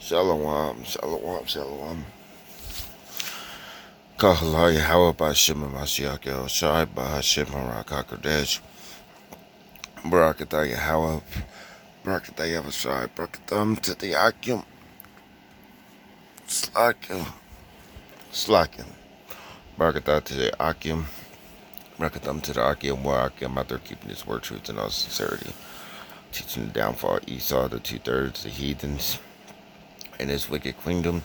Shalom, shalom, shalom. Kahala Yahweh Bashim Mashiach El Shai Bahashim Harakakadesh. Barakatah Yahweh. Barakatah Yahweh Barakatam to the Akim. Slakim. Barakatah to the Akim. Barakatam to the Akim. Where Akim out there keeping his word, truth, and all sincerity. Teaching the downfall of Esau, the 2/3, the heathens, and his wicked kingdom.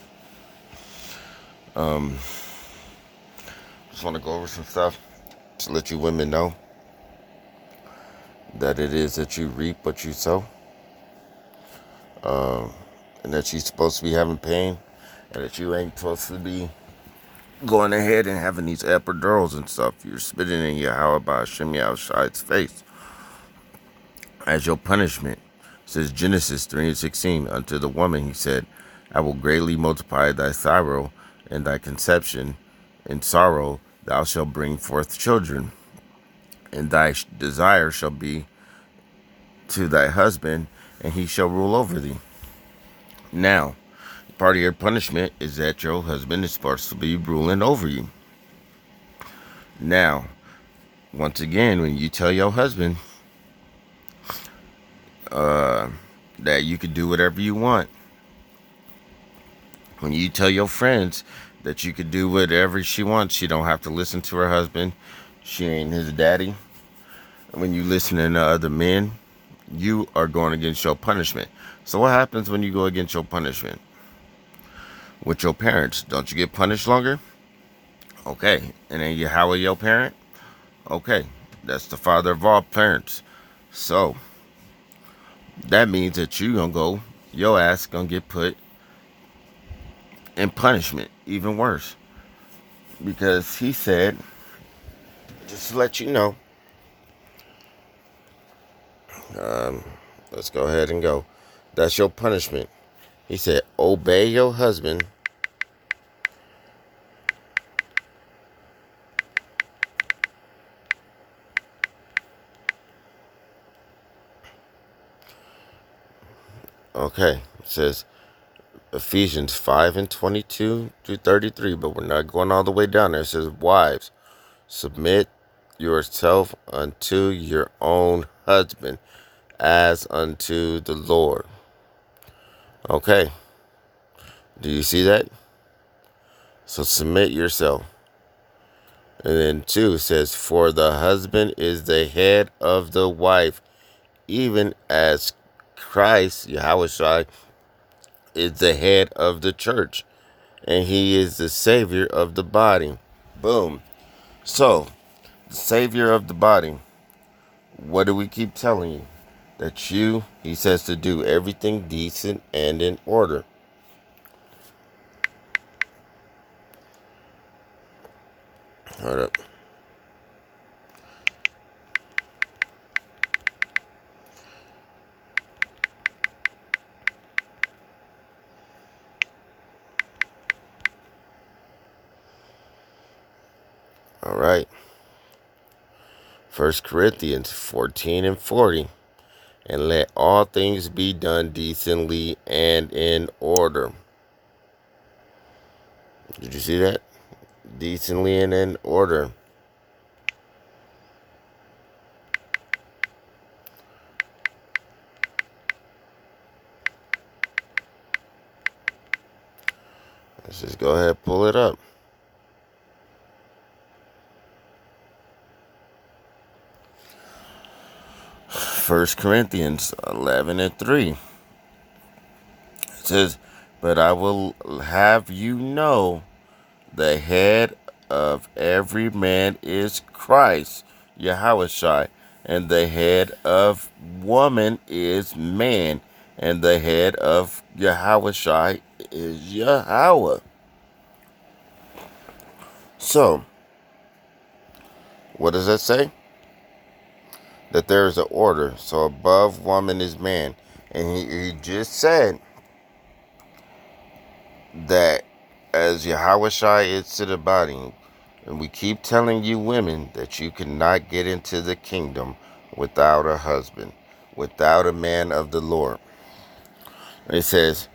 Just want to go over some stuff to let you women know that it is that you reap what you sow, and that you're supposed to be having pain, and that you ain't supposed to be going ahead and having these epidurals and stuff. You're spitting in your Yahweh Hashem Shai's face as your punishment. It says Genesis 3:16, unto the woman he said, I will greatly multiply thy sorrow and thy conception. In sorrow thou shalt bring forth children, and thy desire shall be to thy husband, and he shall rule over thee. Now, part of your punishment is that your husband is supposed to be ruling over you. Now, once again, when you tell your husband that you could do whatever you want, when you tell your friends that you could do whatever she wants, she don't have to listen to her husband, she ain't his daddy. When you listening to other men, you are going against your punishment. So what happens when you go against your punishment? With your parents, don't you get punished longer? Okay. And then Yahweh your parent? Okay. That's the father of all parents. So that means that you gonna go, your ass gonna get put in punishment, even worse. Because he said, just to let you know, let's go ahead and go. That's your punishment. He said, obey your husband. Okay, it says Ephesians 5:22-33, but we're not going all the way down there. It says, wives, submit yourself unto your own husband as unto the Lord. Okay, do you see that? So submit yourself. And then 2 says, for the husband is the head of the wife, even as Christ, Yahweh, is the head of the church, and he is the savior of the body. Boom. So, the savior of the body, what do we keep telling you? That he says to do everything decent and in order. Hold up. All right. 1 Corinthians 14:40. And let all things be done decently and in order. Did you see that? Decently and in order. Let's just go ahead and pull it up. First Corinthians 11:3. It says, but I will have you know, the head of every man is Christ, Yahweh, and the head of woman is man, and the head of Yahweh is Yahweh. So, what does that say? That there is an order. So above woman is man. And he just said that as Yahweh is to the body, and we keep telling you women that you cannot get into the kingdom without a husband, without a man of the Lord. It says,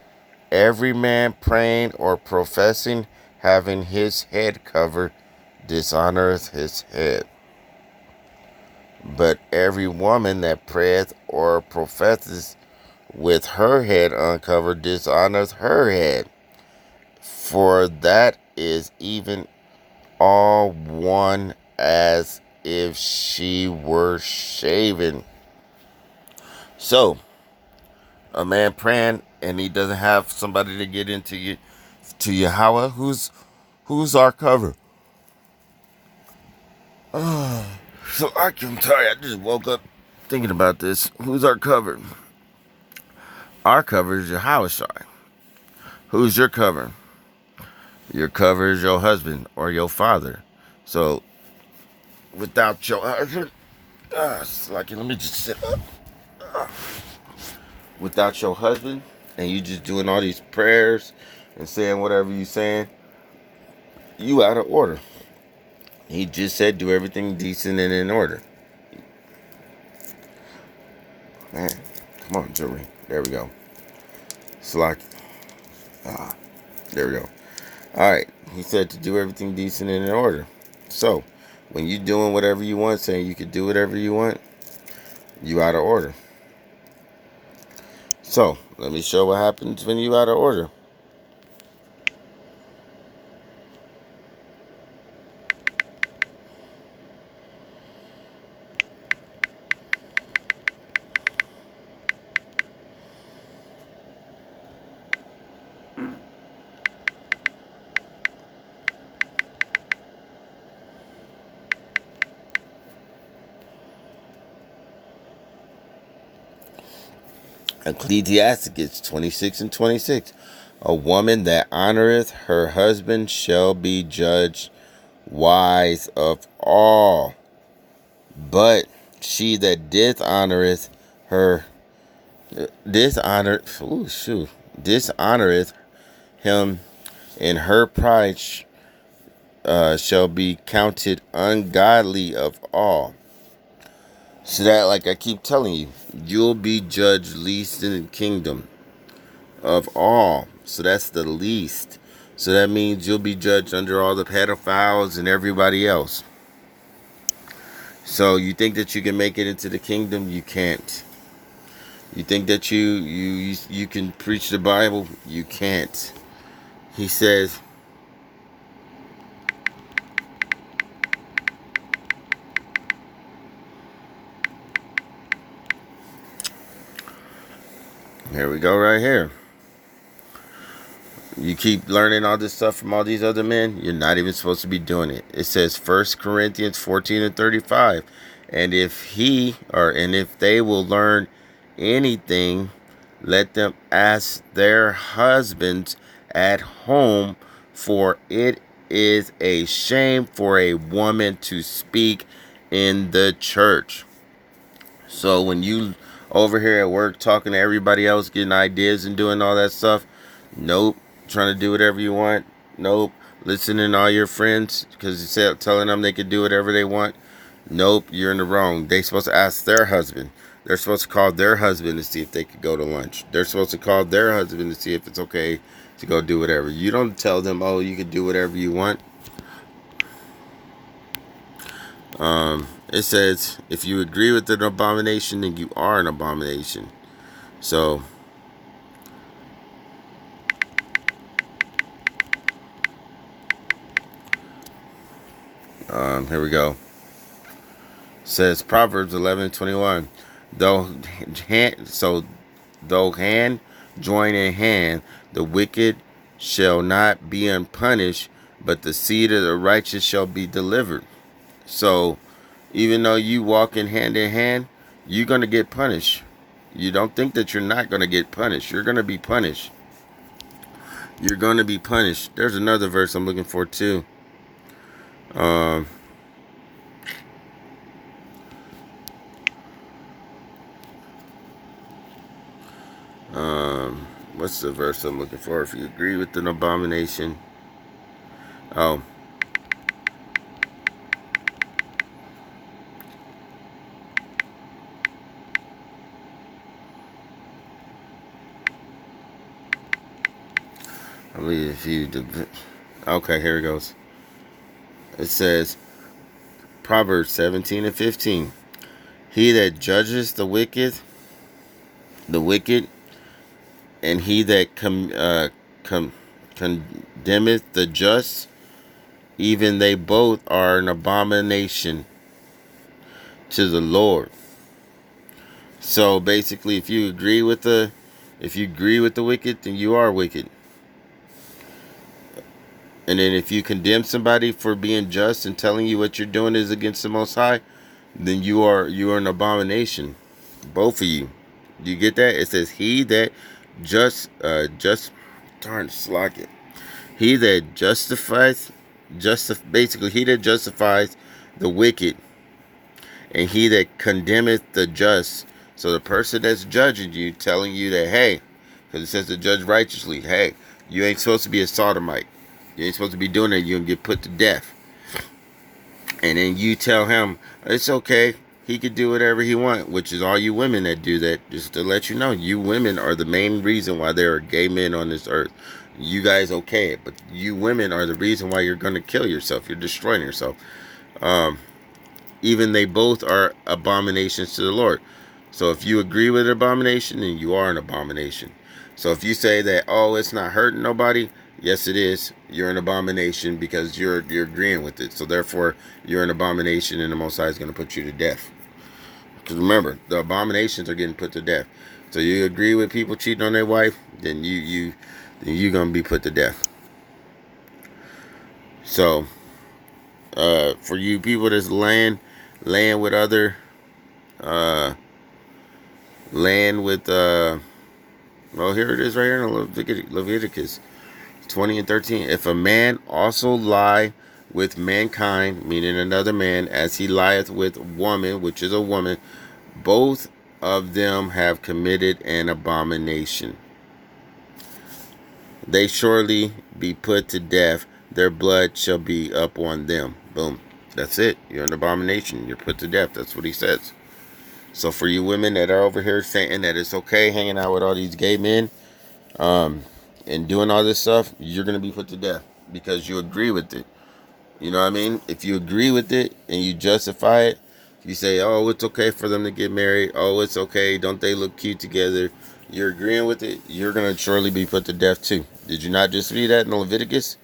every man praying or professing, having his head covered, dishonoreth his head. But every woman that prayeth or professeth with her head uncovered dishonoreth her head. For that is even all one as if she were shaven. So, a man praying and he doesn't have somebody to get into you to Yahweh, who's our cover? So I'm tired. I just woke up thinking about this. Who's our cover? Our cover is Yahweh Shai. Who's your cover? Your cover is your husband or your father. So without your husband, let me just sit up. Without your husband, and you just doing all these prayers and saying whatever you saying, you out of order. He just said do everything decent and in order. Man, come on, Joey. There we go. Slack. There we go. Alright. He said to do everything decent and in order. So, when you doing whatever you want, saying you could do whatever you want, you out of order. So, let me show what happens when you out of order. Ecclesiastes 26 and 26. A woman that honoreth her husband shall be judged wise of all. But she that dishonoreth him in her pride shall be counted ungodly of all. So that, like I keep telling you, you'll be judged least in the kingdom of all. So that's the least. So that means you'll be judged under all the pedophiles and everybody else. So you think that you can make it into the kingdom? You can't. You think that you can preach the Bible? You can't. He says, here we go right here. You keep learning all this stuff from all these other men, you're not even supposed to be doing it. It says 1 Corinthians 14 and 35. And if they will learn anything, let them ask their husbands at home, for it is a shame for a woman to speak in the church. So when you over here at work talking to everybody else, getting ideas and doing all that stuff, nope. Trying to do whatever you want, nope. Listening to all your friends because you said telling them they could do whatever they want, nope. You're in the wrong. They're supposed to ask their husband. They're supposed to call their husband to see if they could go to lunch. They're supposed to call their husband to see if it's okay to go do whatever. You don't tell them, oh, you could do whatever you want. It says, if you agree with an abomination, then you are an abomination. So, here we go. It says Proverbs 11:21. Though hand join in hand, the wicked shall not be unpunished, but the seed of the righteous shall be delivered. So, even though you walk in hand, you're going to get punished. You don't think that you're not going to get punished. You're going to be punished. You're going to be punished. There's another verse I'm looking for too. What's the verse I'm looking for? If you agree with an abomination. Oh. I believe if you. Okay, here it goes. It says Proverbs 17:15. He that judges the wicked, and he that condemneth the just, even they both are an abomination to the Lord. So basically, if you agree with the wicked, then you are wicked. And then if you condemn somebody for being just and telling you what you're doing is against the Most High, then you are an abomination. Both of you. Do you get that? It says he that darn slack it. He that basically he that justifies the wicked, and he that condemneth the just. So the person that's judging you, telling you that, hey, because it says to judge righteously, hey, you ain't supposed to be a sodomite. You ain't supposed to be doing that. You're going to get put to death. And then you tell him, it's okay. He could do whatever he wants, which is all you women that do that. Just to let you know, you women are the main reason why there are gay men on this earth. You guys okay it, but you women are the reason why you're going to kill yourself. You're destroying yourself. Even they both are abominations to the Lord. So if you agree with an abomination, then you are an abomination. So if you say that, oh, it's not hurting nobody, yes, it is. You're an abomination because you're agreeing with it. So therefore, you're an abomination, and the Most High is going to put you to death. Because remember, the abominations are getting put to death. So you agree with people cheating on their wife, then you're going to be put to death. So for you people that's laying with other well, here it is right here in Leviticus 20 and 13. If a man also lie with mankind, meaning another man, as he lieth with woman, which is a woman, both of them have committed an abomination. They surely be put to death. Their blood shall be up on them. Boom. That's it. You're an abomination. You're put to death. That's what he says. So for you women that are over here saying that it's okay hanging out with all these gay men and doing all this stuff, you're going to be put to death because you agree with it. You know what I mean? If you agree with it and you justify it, you say, oh, it's okay for them to get married. Oh, it's okay. Don't they look cute together? You're agreeing with it. You're going to surely be put to death too. Did you not just read that in Leviticus?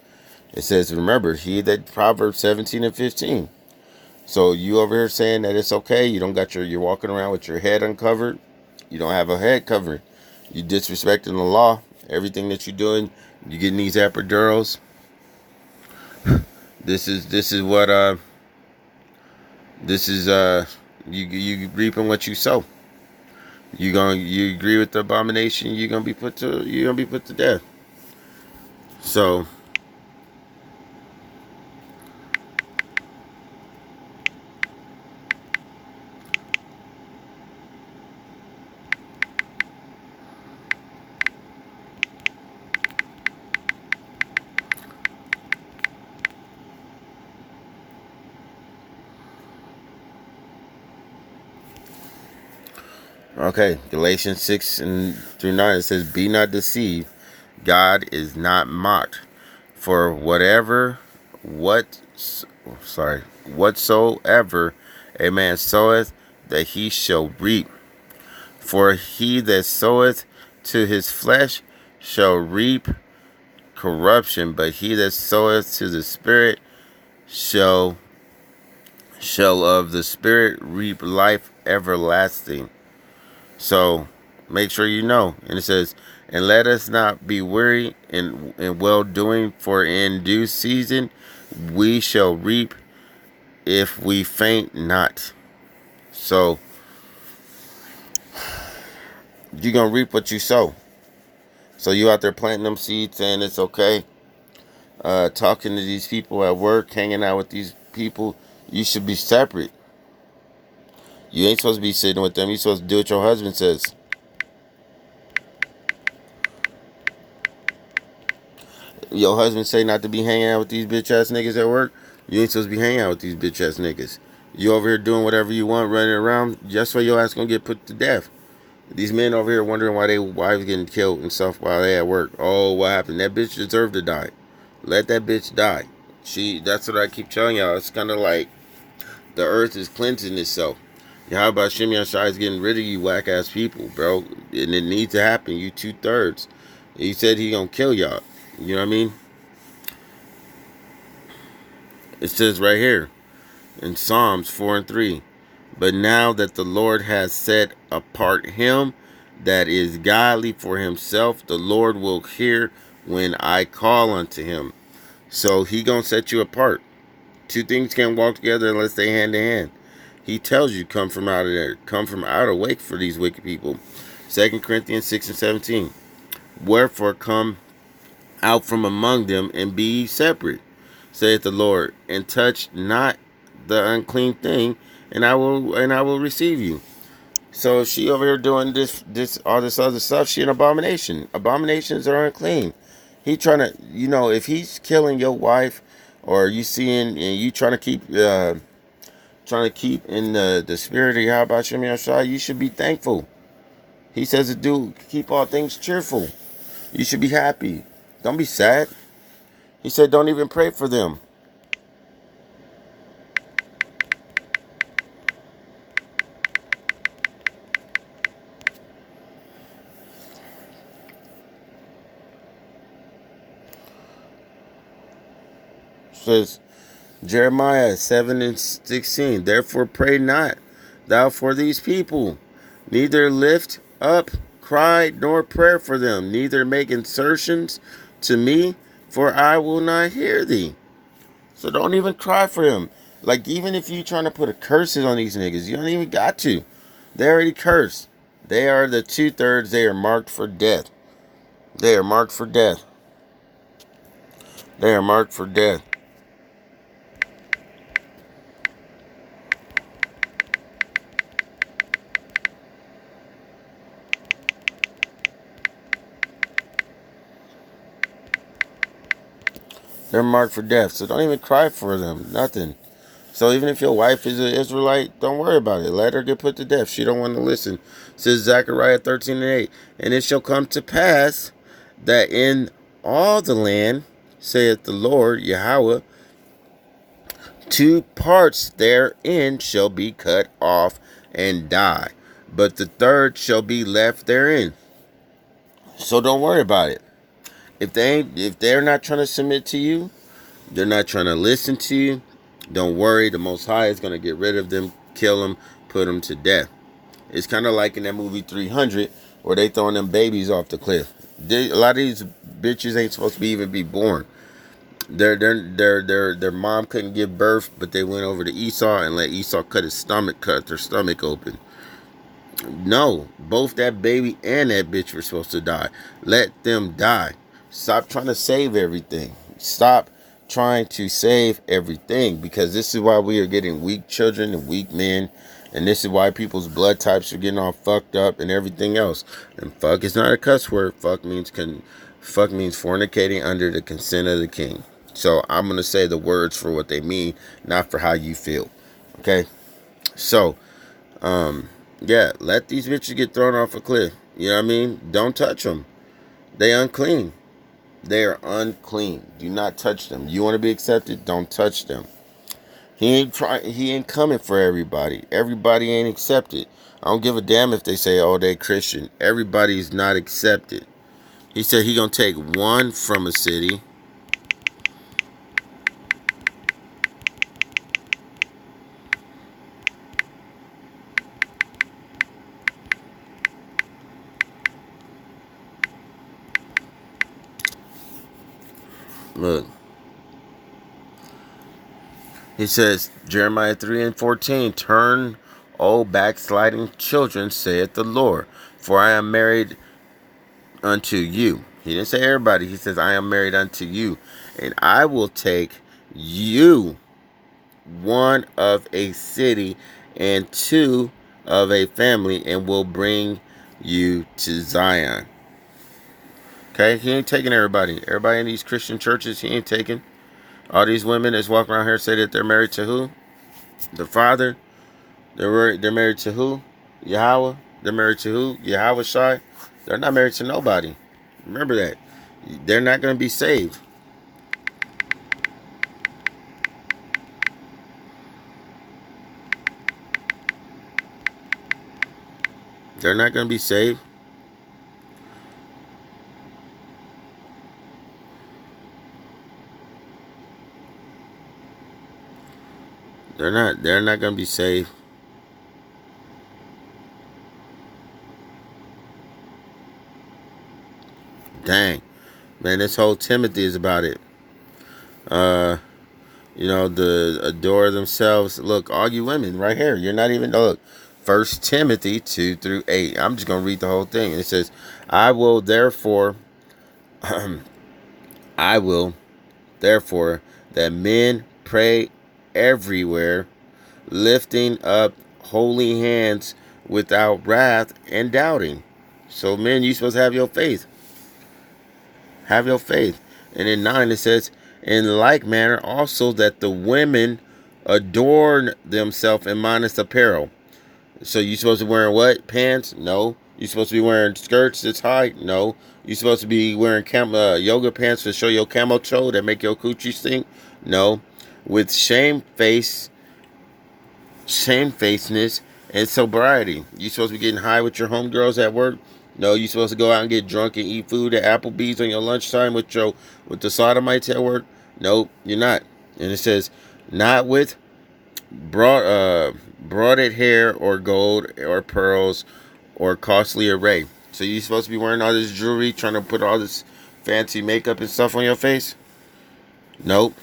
It says, remember, he that Proverbs 17 and 15. So you over here saying that it's okay. You don't got you're walking around with your head uncovered. You don't have a head covering. You disrespecting the law. Everything that you're doing, you getting these epidurals. This is you reaping what you sow. You agree with the abomination, you're gonna be put to death. So okay, Galatians 6 and through 9, it says, be not deceived, God is not mocked. For whatsoever a man soweth, that he shall reap. For he that soweth to his flesh shall reap corruption, but he that soweth to the Spirit shall of the Spirit reap life everlasting. So make sure you know. And it says, and let us not be weary in well doing, for in due season we shall reap if we faint not. So you're gonna reap what you sow. So you out there planting them seeds, saying it's okay, talking to these people at work, hanging out with these people. You should be separate. You ain't supposed to be sitting with them. You're supposed to do what your husband says. Your husband say not to be hanging out with these bitch ass niggas at work. You ain't supposed to be hanging out with these bitch ass niggas. You over here doing whatever you want, running around. That's why your ass gonna get put to death. These men over here wondering why their wives getting killed and stuff while they at work. Oh, what happened? That bitch deserved to die. Let that bitch die. That's what I keep telling y'all. It's kind of like the earth is cleansing itself. How about Shimei Shai is getting rid of you whack ass people, bro? And it needs to happen. You 2/3. He said he gonna kill y'all. You know what I mean? It says right here in Psalms 4:3. But now that the Lord has set apart him that is godly for himself, the Lord will hear when I call unto him. So he gonna set you apart. Two things can't walk together unless they hand in hand. He tells you, come from out of there. Come from out of wake for these wicked people. 2 Corinthians 6:17. Wherefore come out from among them and be separate, saith the Lord, and touch not the unclean thing, and I will receive you. So she over here doing all this other stuff. She an abomination. Abominations are unclean. He trying to, if he's killing your wife, or you seeing and you trying to keep in the spirit of Yahweh Shem Yahshua, you should be thankful. He says to do keep all things cheerful. You should be happy. Don't be sad. He said don't even pray for them. Says Jeremiah 7:16. Therefore pray not thou for these people, neither lift up cry nor prayer for them, neither make insertions to me, for I will not hear thee. So don't even cry for them. Like, even if you trying to put a curses on these niggas, you don't even got to. They already cursed. They are the 2/3. They are marked for death. They are marked for death. They are marked for death. They're marked for death. So don't even cry for them. Nothing. So even if your wife is an Israelite, don't worry about it. Let her get put to death. She don't want to listen. Says Zechariah 13:8. And it shall come to pass that in all the land, saith the Lord Yahweh, 2 parts therein shall be cut off and die, but the third shall be left therein. So don't worry about it. If they're not trying to submit to you, they're not trying to listen to you, don't worry. The Most High is going to get rid of them, kill them, put them to death. It's kind of like in that movie 300 where they throwing them babies off the cliff. A lot of these bitches ain't supposed to even be born. Their mom couldn't give birth, but they went over to Esau and let Esau cut their stomach open. No, both that baby and that bitch were supposed to die. Let them die. Stop trying to save everything. Stop trying to save everything, because this is why we are getting weak children and weak men, and this is why people's blood types are getting all fucked up and everything else. And fuck is not a cuss word. Fuck means fornicating under the consent of the king. So I'm gonna say the words for what they mean, not for how you feel. Okay? So, yeah, let these bitches get thrown off a cliff. You know what I mean? Don't touch them. They unclean. They are unclean. Do not touch them. You want to be accepted? Don't touch them. He ain't coming for everybody. Everybody ain't accepted. I don't give a damn if they say, oh, they Christian. Everybody's not accepted. He said he gonna take one from a city. Look. He says, Jeremiah 3:14, turn, O backsliding children, saith the Lord, for I am married unto you. He didn't say everybody. He says, I am married unto you, and I will take you, one of a city and two of a family, and will bring you to Zion. Okay, he ain't taking everybody. Everybody in these Christian churches, he ain't taking. All these women that's walking around here say that they're married to who? The Father. They're married to who? Yahweh. They're married to who? Yahweh Shai. They're not married to nobody. Remember that. They're not going to be saved. They're not going to be saved. They're not going to be saved. Dang. Man, this whole Timothy is about it. Uh, the adore themselves. Look, all you women right here. You're not even, look. 1 Timothy 2-8. I'm just going to read the whole thing. It says, I will therefore, I will therefore that men pray everywhere, lifting up holy hands without wrath and doubting. So, men, you supposed to have your faith. Have your faith. And in 9 it says, in like manner also that the women adorn themselves in modest apparel. So you supposed to be wearing what? Pants? No. You supposed to be wearing skirts that's high? No. You supposed to be wearing yoga pants to show your camel toe that make your coochie stink? No. With shamefacedness and sobriety. You supposed to be getting high with your homegirls at work? No. You supposed to go out and get drunk and eat food at Applebee's on your lunchtime with the sodomites at work? Nope, you're not. And it says, not with broaded hair or gold or pearls or costly array. So you supposed to be wearing all this jewelry, trying to put all this fancy makeup and stuff on your face? Nope.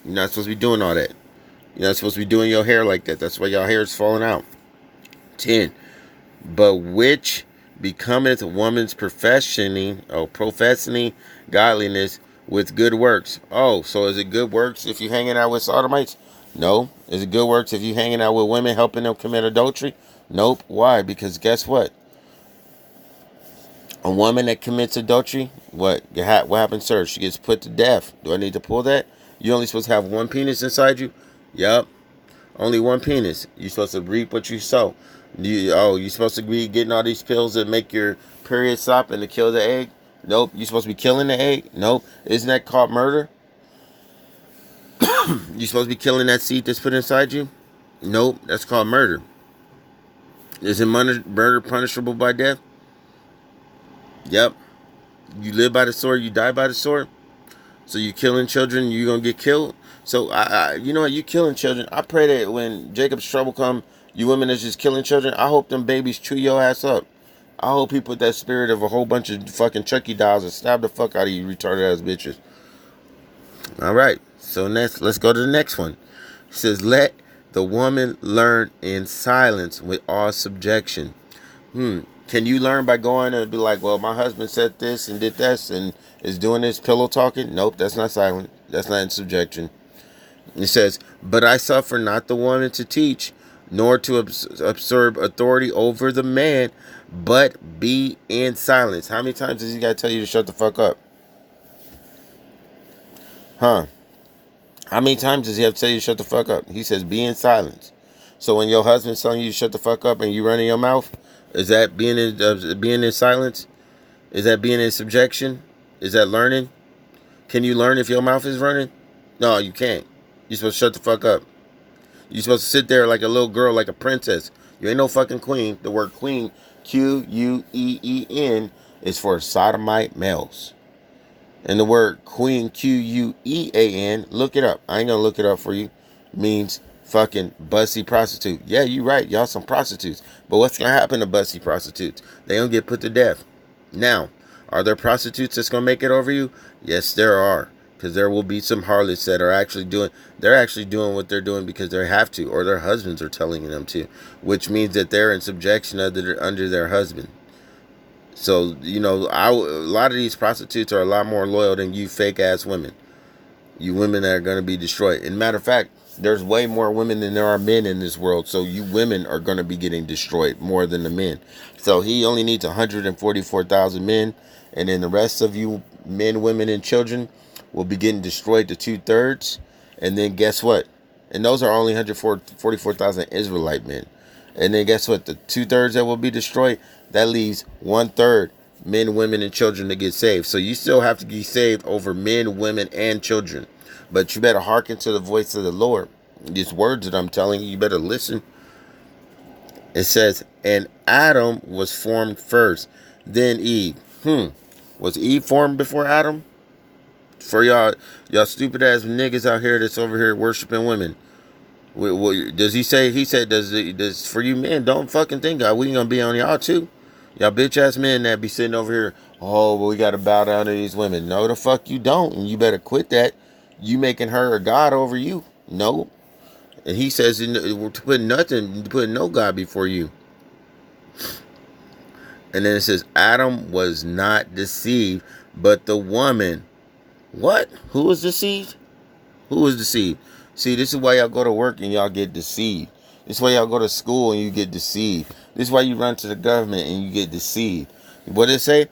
You're not supposed to be doing all that. You're not supposed to be doing your hair like that. That's why your hair is falling out. 10. But which becometh woman's professing godliness with good works. Oh, so is it good works if you hanging out with sodomites? No. Is it good works if you hanging out with women helping them commit adultery? Nope. Why? Because guess what? A woman that commits adultery, what happens to her? She gets put to death. Do I need to pull that? You only supposed to have one penis inside you? Yup. Only one penis. You're supposed to reap what you sow. You're supposed to be getting all these pills that make your period stop and to kill the egg? Nope. You're supposed to be killing the egg? Nope. Isn't that called murder? You're supposed to be killing that seed that's put inside you? Nope. That's called murder. Isn't murder punishable by death? Yep. You live by the sword, you die by the sword. So you killing children, you gonna get killed. So you know what? You killing children. I pray that when Jacob's trouble come, you women that's just killing children, I hope them babies chew your ass up. I hope he put that spirit of a whole bunch of fucking Chucky dolls and stab the fuck out of you retarded ass bitches. All right. So let's go to the next one. It says, let the woman learn in silence with all subjection. Can you learn by going and be like, well, my husband said this and did this and is doing this pillow talking? Nope, that's not silent. That's not in subjection. It says, but I suffer not the woman to teach, nor to observe authority over the man, but be in silence. How many times does he got to tell you to shut the fuck up? Huh? How many times does he have to tell you to shut the fuck up? He says, be in silence. So when your husband's telling you to shut the fuck up and you running your mouth, is that being in silence? Is that being in subjection? Is that learning? Can you learn if your mouth is running? No, you can't. You're supposed to shut the fuck up. You're supposed to sit there like a little girl, like a princess. You ain't no fucking queen. The word queen, Queen, is for sodomite males. And the word queen, Quean, look it up. I ain't gonna look it up for you. Means fucking bussy prostitute. Yeah, you right. Y'all some prostitutes. But what's gonna happen to bussy prostitutes? They gonna get put to death. Now, are there prostitutes that's gonna make it over you? Yes, there are. Because there will be some harlots that are actually doing what they're doing because they have to, or their husbands are telling them to, which means that they're in subjection under their husband. So, a lot of these prostitutes are a lot more loyal than you fake ass women. You women that are going to be destroyed. And matter of fact, there's way more women than there are men in this world. So you women are going to be getting destroyed more than the men. So he only needs 144,000 men. And then the rest of you men, women, and children will be getting destroyed to 2/3. And then guess what? And those are only 144,000 Israelite men. And then guess what? The 2/3 that will be destroyed, that leaves 1/3 men, women, and children to get saved. So you still have to be saved over men, women, and children. But you better hearken to the voice of the Lord. These words that I'm telling you, you better listen. It says, and Adam was formed first, then Eve. Was Eve formed before Adam? For y'all stupid ass niggas out here that's over here worshiping women. Does he say? He said, does for you men, don't fucking think God, we gonna be on y'all too. Y'all bitch ass men that be sitting over here, oh, well, we gotta bow down to these women. No, the fuck you don't, and you better quit that. You making her a god over you. No. And he says, we're putting no God before you. And then it says, Adam was not deceived, but the woman. What? Who was deceived? Who was deceived? See, this is why y'all go to work and y'all get deceived. This is why y'all go to school and you get deceived. This is why you run to the government and you get deceived. What did it say?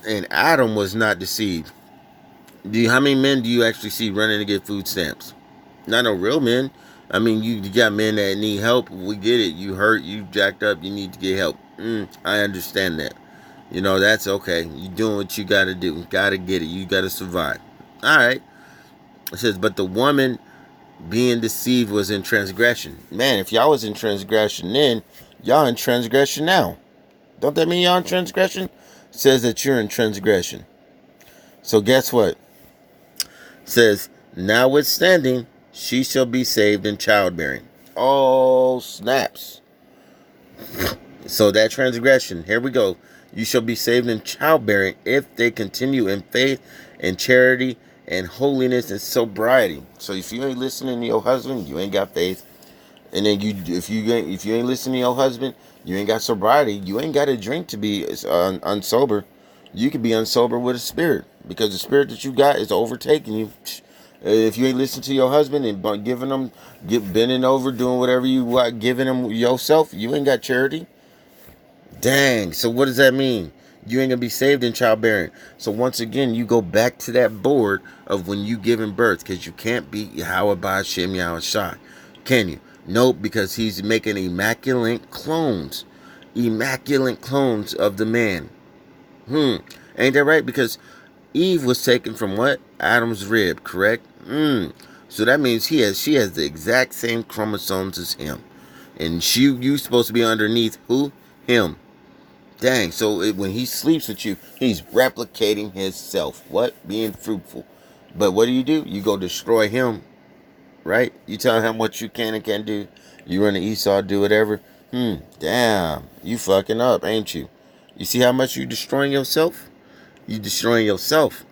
And Adam was not deceived. How many men do you actually see running to get food stamps? Not no real men. I mean, you got men that need help. We get it. You hurt, you jacked up, you need to get help. I understand that. You know, that's okay. You doing what you got to do. Got to get it. You got to survive. All right. It says, but the woman being deceived was in transgression. Man, if y'all was in transgression then, y'all in transgression now. Don't that mean y'all in transgression? It says that you're in transgression. So guess what? It says, notwithstanding, she shall be saved in childbearing. Oh, snaps. So that transgression, here we go. You shall be saved in childbearing if they continue in faith and charity and holiness and sobriety. So if you ain't listening to your husband, you ain't got faith. And then if you ain't listening to your husband, you ain't got sobriety. You ain't got a drink to be unsober. You could be unsober with a spirit, because the spirit that you got is overtaking you. If you ain't listening to your husband and bending over, doing whatever you want, giving him yourself, you ain't got charity. Dang. So what does that mean? You ain't gonna be saved in childbearing. So once again, you go back to that board of when you giving birth, because you can't be Yahweh Ba'Shem Yahushua. Can you? Nope, because he's making immaculate clones. Immaculate clones of the man. Ain't that right? Because Eve was taken from what? Adam's rib, correct? So that means she has the exact same chromosomes as him. And you supposed to be underneath who? Him. Dang, so when he sleeps with you, he's replicating himself. What? Being fruitful. But what do? You go destroy him, right? You tell him what you can and can't do. You run to Esau, do whatever. Damn, you fucking up, ain't you? You see how much you destroying yourself? You destroying yourself.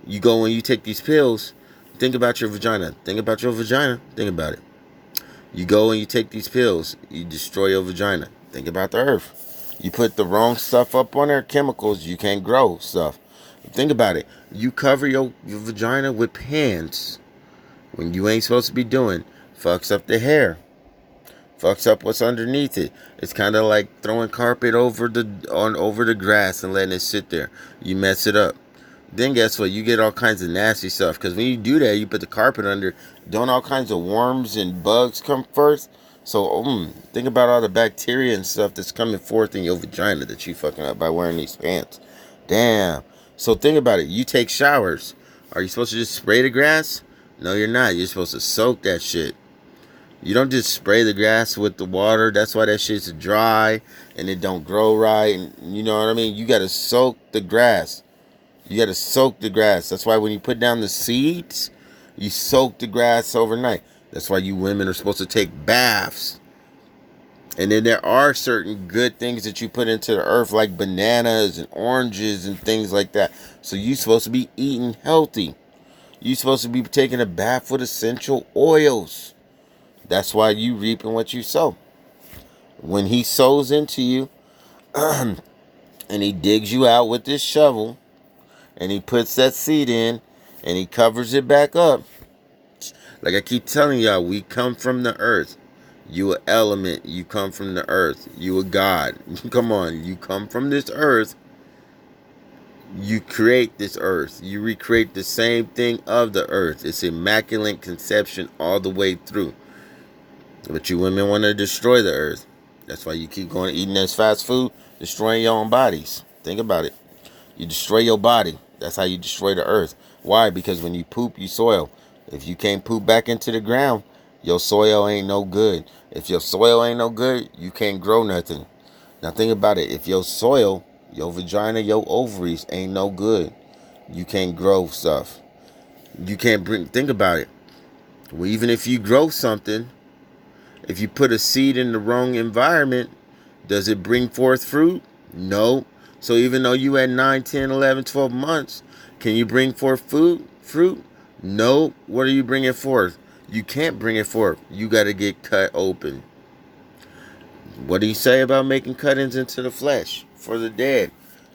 You go and you take these pills, think about your vagina. Think about your vagina. Think about it. You go and you take these pills, you destroy your vagina. Think about the earth. You put the wrong stuff up on there, chemicals, you can't grow stuff. Think about it. You cover your vagina with pants when you ain't supposed to be doing. Fucks up the hair. Fucks up what's underneath it. It's kind of like throwing carpet over the grass and letting it sit there. You mess it up. Then guess what? You get all kinds of nasty stuff. Because when you do that, you put the carpet under. Don't all kinds of worms and bugs come first? So think about all the bacteria and stuff that's coming forth in your vagina that you fucking up by wearing these pants. Damn. So think about it. You take showers. Are you supposed to just spray the grass? No, you're not. You're supposed to soak that shit. You don't just spray the grass with the water. That's why that shit's dry and it don't grow right. And you know what I mean? You got to soak the grass. You got to soak the grass. That's why when you put down the seeds, you soak the grass overnight. That's why you women are supposed to take baths. And then there are certain good things that you put into the earth, like bananas and oranges and things like that. So you're supposed to be eating healthy. You're supposed to be taking a bath with essential oils. That's why you reaping what you sow. When he sows into you and he digs you out with this shovel and he puts that seed in and he covers it back up. Like I keep telling y'all, we come from the earth. You an element. You come from the earth. You a God. Come on. You come from this earth. You create this earth. You recreate the same thing of the earth. It's immaculate conception all the way through. But you women want to destroy the earth. That's why you keep going eating this fast food, destroying your own bodies. Think about it. You destroy your body. That's how you destroy the earth. Why? Because when you poop, you soil. If you can't poop back into the ground, your soil ain't no good. If your soil ain't no good, you can't grow nothing. Now think about it. If your soil, your vagina, your ovaries ain't no good, you can't grow stuff. You can't think about it. Well, even if you grow something, if you put a seed in the wrong environment, does it bring forth fruit? No. So even though you had 9, 10, 11, 12 months, can you bring forth fruit? No. What are you bringing forth? You can't bring it forth. You got to get cut open. What do you say about making cuttings into the flesh for the dead?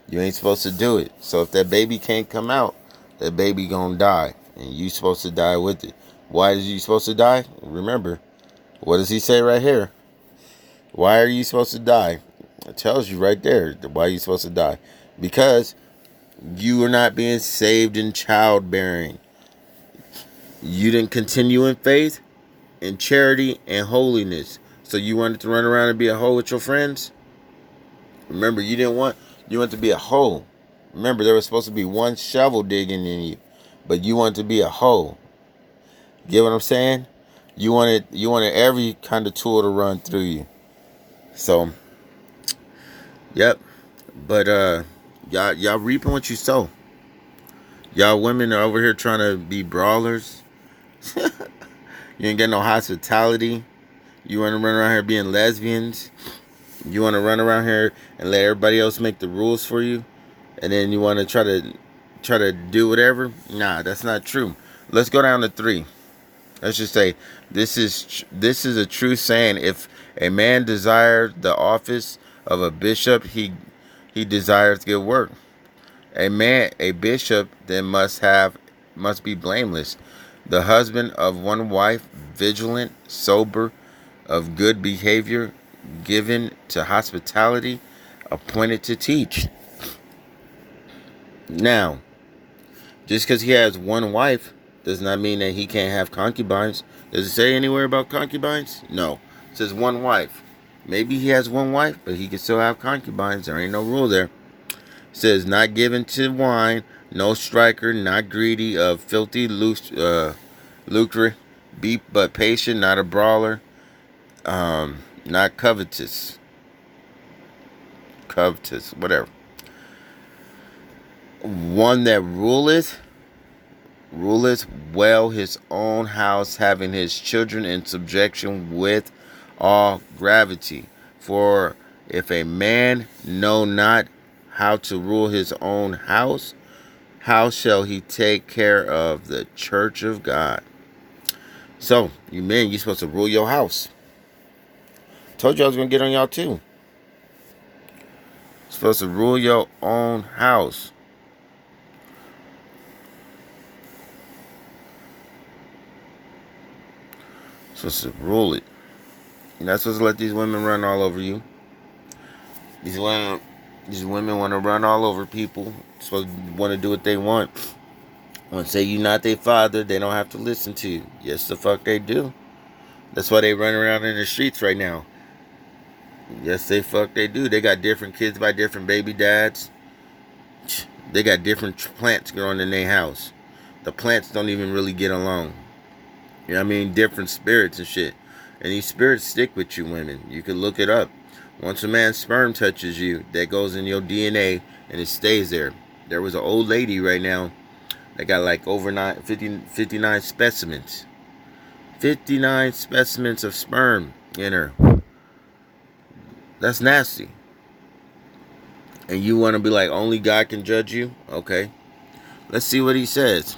You ain't supposed to do it. So if that baby can't come out, that baby gonna die. And you supposed to die with it. Why is you supposed to die? Remember, what does he say right here? Why are you supposed to die? It tells you right there why you're supposed to die. Because you are not being saved in childbearing. You didn't continue in faith, in charity, and holiness. So you wanted to run around and be a hoe with your friends? Remember, you wanted to be a hoe. Remember, there was supposed to be one shovel digging in you. But you wanted to be a hoe. Get what I'm saying? You wanted every kind of tool to run through you. So, yep. But y'all reaping what you sow. Y'all women are over here trying to be brawlers. You ain't got no hospitality. You want to run around here being lesbians. You want to run around here and let everybody else make the rules for you, and then you want to try to do whatever. Nah, that's not true. Let's go down to 3. Let's just say this is a true saying. If a man desires the office of a bishop, he desires good work. A bishop then must be blameless, the husband of one wife, vigilant, sober, of good behavior, given to hospitality, appointed to teach. Now, just because he has one wife does not mean that he can't have concubines. Does it say anywhere about concubines? No. It says one wife. Maybe he has one wife, but he can still have concubines. There ain't no rule there. It says, not given to wine, no striker, not greedy of filthy lucre, but patient, not a brawler, not covetous, whatever. One that ruleth well his own house, having his children in subjection with all gravity. For if a man know not how to rule his own house, how shall he take care of the church of God? So, you men, you're supposed to rule your house. Told you I was going to get on y'all too. You're supposed to rule your own house. You're supposed to rule it. You're not supposed to let these women run all over you. These women want to run all over people. Supposed to want to do what they want. Want to say you're not their father, they don't have to listen to you. Yes, the fuck they do. That's why they run around in the streets right now. Yes, they do. They got different kids by different baby dads. They got different plants growing in their house. The plants don't even really get along. You know what I mean? Different spirits and shit. And these spirits stick with you women. You can look it up. Once a man's sperm touches you, that goes in your DNA and it stays there. There was an old lady right now that got like over 59 specimens. 59 specimens of sperm in her. That's nasty. And you want to be like, only God can judge you? Okay. Let's see what he says.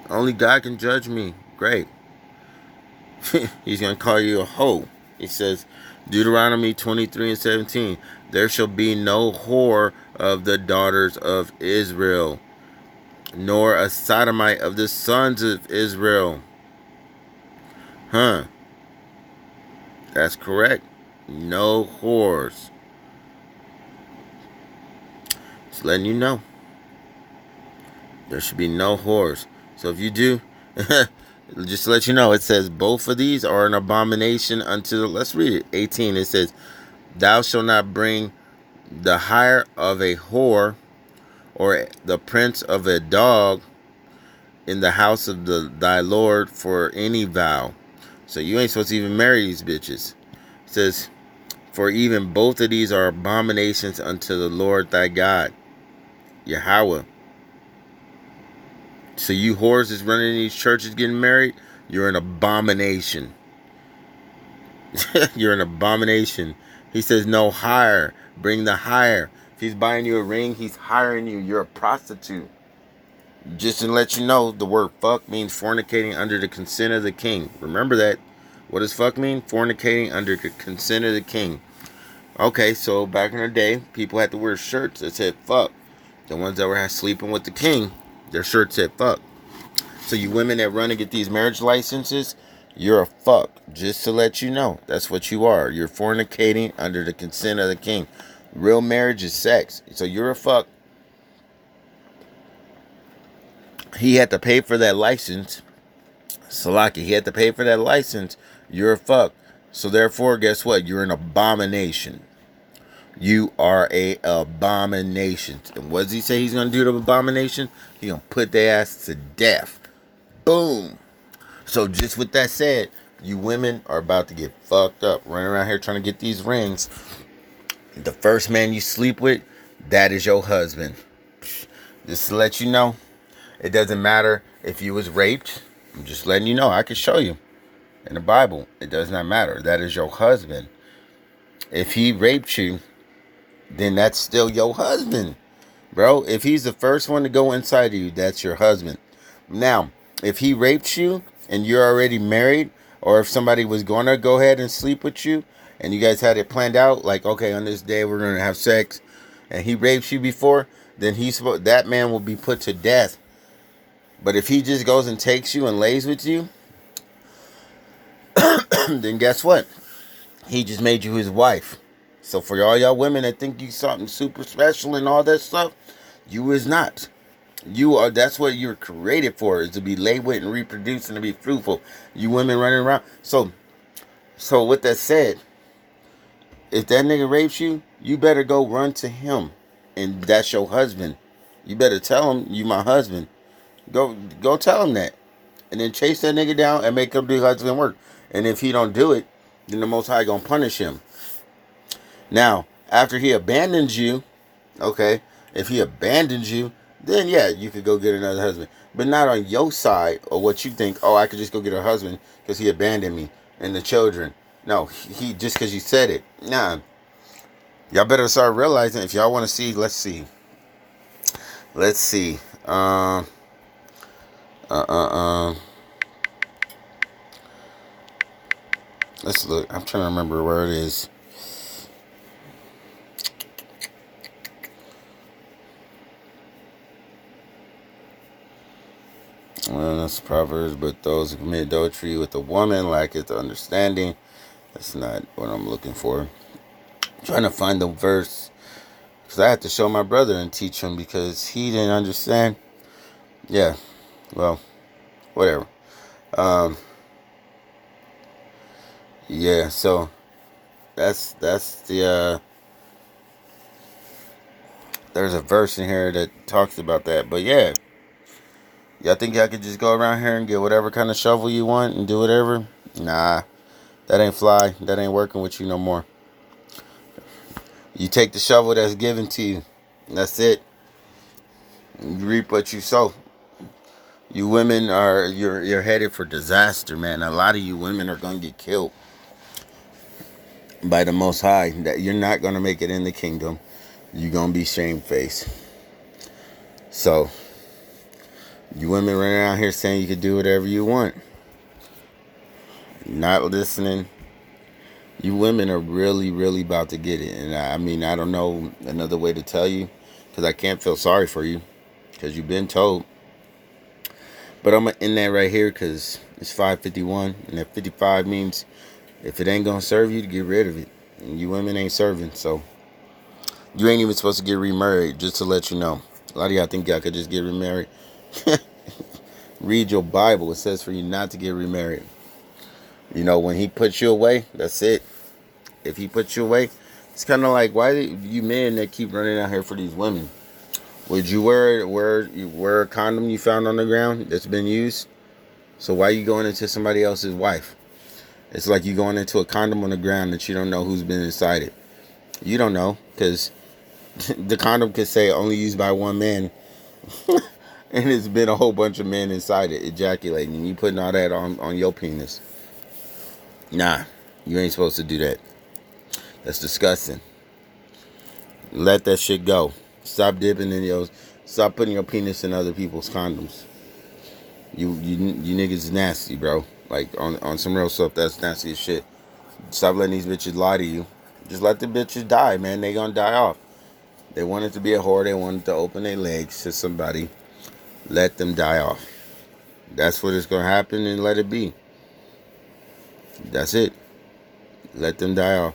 Only God can judge me. Great. He's going to call you a hoe. He says, Deuteronomy 23:17, there shall be no whore of the daughters of Israel, nor a sodomite of the sons of Israel. Huh. That's correct. No whores. letting you know. There should be no whores. So if you do, just to let you know, it says both of these are an abomination unto the, let's read it. 18, it says, thou shalt not bring the hire of a whore or the prince of a dog in the house of thy Lord for any vow. So you ain't supposed to even marry these bitches. It says, for even both of these are abominations unto the Lord thy God, Yahweh. So you whores is running in these churches getting married, you're an abomination. You're an abomination. He says no hire. Bring the hire. If he's buying you a ring, he's hiring you. You're a prostitute. Just to let you know, the word fuck means fornicating under the consent of the king. Remember that. What does fuck mean? Fornicating under the consent of the king. Okay, so back in the day, people had to wear shirts that said fuck. The ones that were sleeping with the king, their shirt said fuck. So you women that run and get these marriage licenses, you're a fuck. Just to let you know, that's what you are. You're fornicating under the consent of the king. Real marriage is sex. So you're a fuck. He had to pay for that license. Salaki, he had to pay for that license. You're a fuck. So therefore, guess what? You're an abomination. You are a abomination. And what does he say he's going to do to abomination? He's going to put their ass to death. Boom. So just with that said, you women are about to get fucked up. Running around here trying to get these rings. The first man you sleep with, that is your husband. Just to let you know, it doesn't matter if you was raped. I'm just letting you know. I can show you in the Bible. It does not matter. That is your husband. If he raped you, then that's still your husband. Bro, if he's the first one to go inside of you, that's your husband. Now, if he raped you and you're already married, or if somebody was going to go ahead and sleep with you and you guys had it planned out, like, okay, on this day we're going to have sex, and he raped you before, then that man will be put to death. But if he just goes and takes you and lays with you, then guess what? He just made you his wife. So for all y'all women that think you something super special and all that stuff, you is not. You are. That's what you're created for, is to be laid with and reproduce and to be fruitful. You women running around. So with that said, if that nigga rapes you, you better go run to him, and that's your husband. You better tell him you my husband. Go tell him that, and then chase that nigga down and make him do husband work. And if he don't do it, then the Most High gonna punish him. Now, after he abandons you, okay, if he abandons you, then yeah, you could go get another husband. But not on your side, or what you think, oh, I could just go get a husband because he abandoned me and the children. No, he just because you said it. Nah. Y'all better start realizing, if y'all want to see, let's see. Let's look. I'm trying to remember where it is. Well, that's Proverbs, but those who commit adultery with a woman lacketh understanding. That's not what I'm looking for. I'm trying to find the verse, because I had to show my brother and teach him because he didn't understand. Yeah, well, whatever. Yeah, so that's the there's a verse in here that talks about that. But yeah, y'all think y'all could just go around here and get whatever kind of shovel you want and do whatever? Nah, that ain't fly. That ain't working with you no more. You take the shovel that's given to you. That's it. You reap what you sow. You women are you're headed for disaster, man. A lot of you women are gonna get killed by the Most High. That you're not gonna make it in the kingdom. You're gonna be shamefaced. So you women running around here saying you can do whatever you want, not listening. You women are really, really about to get it. And I mean, I don't know another way to tell you, because I can't feel sorry for you, because you've been told. But I'm going to end that right here, because it's 5:51. And that 55 means if it ain't going to serve you, to get rid of it. And you women ain't serving. So You ain't even supposed to get remarried, just to let you know. A lot of y'all think y'all could just get remarried. Read your Bible. It says for you not to get remarried. You know, when he puts you away, that's it. If he puts you away, it's kind of like, why do you men that keep running out here for these women? Would you wear a condom you found on the ground that's been used? So why are you going into somebody else's wife? It's like you going into a condom on the ground that you don't know who's been inside it. You don't know, because the condom could say only used by one man, and it's been a whole bunch of men inside it ejaculating, and you putting all that on your penis. Nah, you ain't supposed to do that. That's disgusting. Let that shit go. Stop dipping in your. Stop putting your penis in other people's condoms. You niggas is nasty, bro. Like on some real stuff, that's nasty as shit. Stop letting these bitches lie to you. Just let the bitches die, man. They gonna die off. They wanted to be a whore. They wanted to open their legs to somebody. Let them die off. That's what is gonna happen, and let it be. That's it. Let them die off.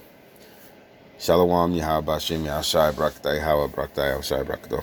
Shalom, Yahweh Bashem, Yahshai, Braktai, Hawa, Braktai, Shai, Brakto.